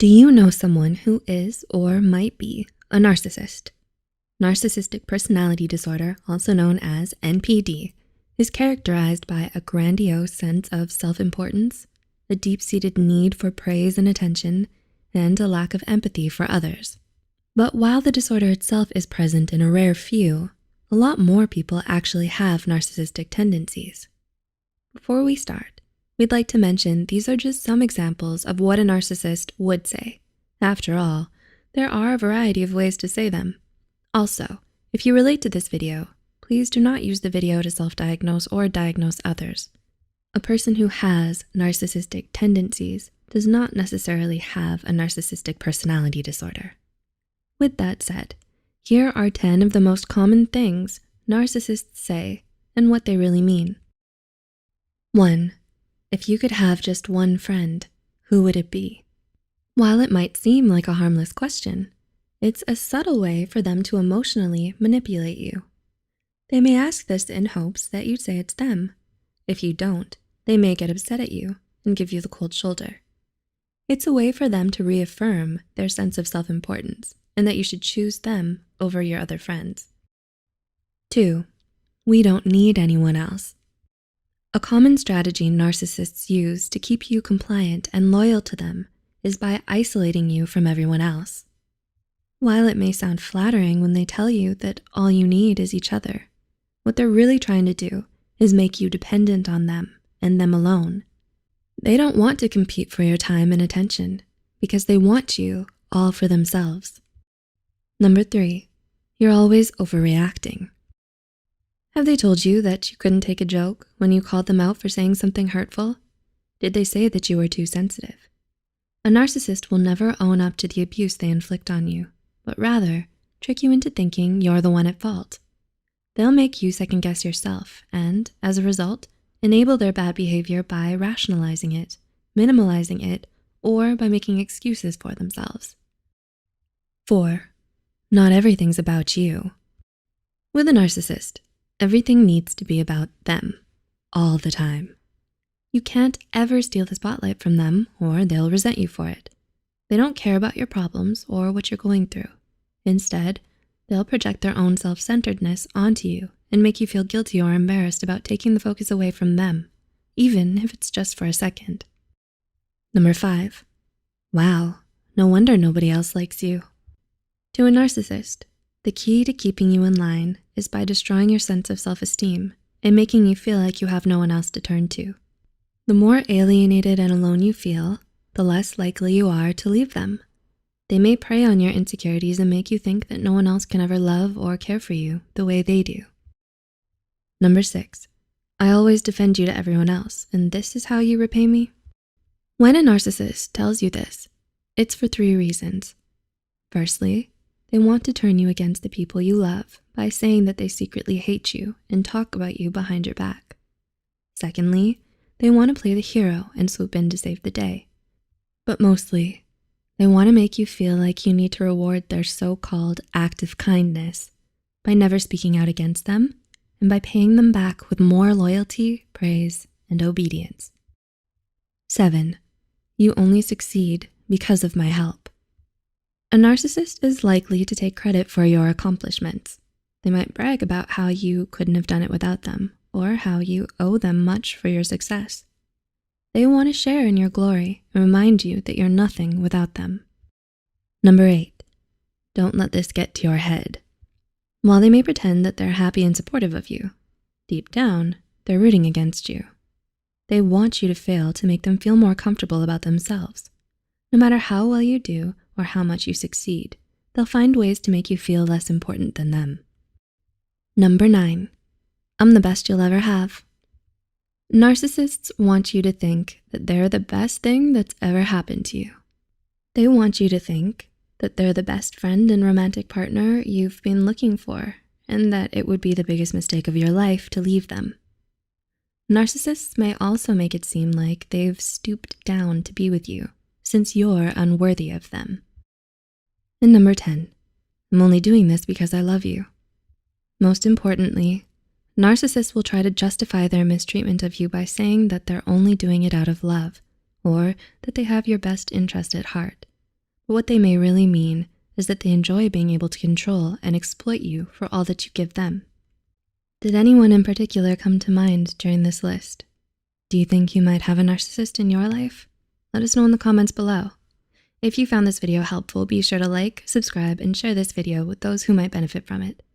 Do you know someone who is or might be a narcissist? Narcissistic personality disorder, also known as NPD, is characterized by a grandiose sense of self-importance, a deep-seated need for praise and attention, and a lack of empathy for others. But while the disorder itself is present in a rare few, a lot more people actually have narcissistic tendencies. Before we start, we'd like to mention these are just some examples of what a narcissist would say. After all, there are a variety of ways to say them. Also, if you relate to this video, please do not use the video to self-diagnose or diagnose others. A person who has narcissistic tendencies does not necessarily have a narcissistic personality disorder. With that said, here are 10 of the most common things narcissists say and what they really mean. 1. If you could have just one friend, who would it be? While it might seem like a harmless question, it's a subtle way for them to emotionally manipulate you. They may ask this in hopes that you'd say it's them. If you don't, they may get upset at you and give you the cold shoulder. It's a way for them to reaffirm their sense of self-importance and that you should choose them over your other friends. 2. We don't need anyone else. A common strategy narcissists use to keep you compliant and loyal to them is by isolating you from everyone else. While it may sound flattering when they tell you that all you need is each other, what they're really trying to do is make you dependent on them and them alone. They don't want to compete for your time and attention because they want you all for themselves. 3, you're always overreacting. Have they told you that you couldn't take a joke when you called them out for saying something hurtful? Did they say that you were too sensitive? A narcissist will never own up to the abuse they inflict on you, but rather trick you into thinking you're the one at fault. They'll make you second-guess yourself and, as a result, enable their bad behavior by rationalizing it, minimalizing it, or by making excuses for themselves. 4. Not everything's about you. With a narcissist, everything needs to be about them, all the time. You can't ever steal the spotlight from them or they'll resent you for it. They don't care about your problems or what you're going through. Instead, they'll project their own self-centeredness onto you and make you feel guilty or embarrassed about taking the focus away from them, even if it's just for a second. 5, wow, no wonder nobody else likes you. To a narcissist, the key to keeping you in line is by destroying your sense of self-esteem and making you feel like you have no one else to turn to. The more alienated and alone you feel, the less likely you are to leave them. They may prey on your insecurities and make you think that no one else can ever love or care for you the way they do. 6, I always defend you to everyone else, and this is how you repay me? When a narcissist tells you this, it's for 3 reasons. Firstly, they want to turn you against the people you love by saying that they secretly hate you and talk about you behind your back. Secondly, they want to play the hero and swoop in to save the day. But mostly, they want to make you feel like you need to reward their so-called act of kindness by never speaking out against them and by paying them back with more loyalty, praise, and obedience. 7, you only succeed because of my help. A narcissist is likely to take credit for your accomplishments. They might brag about how you couldn't have done it without them or how you owe them much for your success. They want to share in your glory and remind you that you're nothing without them. 8, don't let this get to your head. While they may pretend that they're happy and supportive of you, deep down, they're rooting against you. They want you to fail to make them feel more comfortable about themselves. No matter how well you do or how much you succeed, they'll find ways to make you feel less important than them. 9, I'm the best you'll ever have. Narcissists want you to think that they're the best thing that's ever happened to you. They want you to think that they're the best friend and romantic partner you've been looking for, and that it would be the biggest mistake of your life to leave them. Narcissists may also make it seem like they've stooped down to be with you, since you're unworthy of them. And 10, I'm only doing this because I love you. Most importantly, narcissists will try to justify their mistreatment of you by saying that they're only doing it out of love, or that they have your best interest at heart, But what they may really mean is that they enjoy being able to control and exploit you for all that you give them. Did anyone in particular come to mind during this list? Do you think you might have a narcissist in your life? Let us know in the comments below. If you found this video helpful, be sure to like, subscribe, and share this video with those who might benefit from it.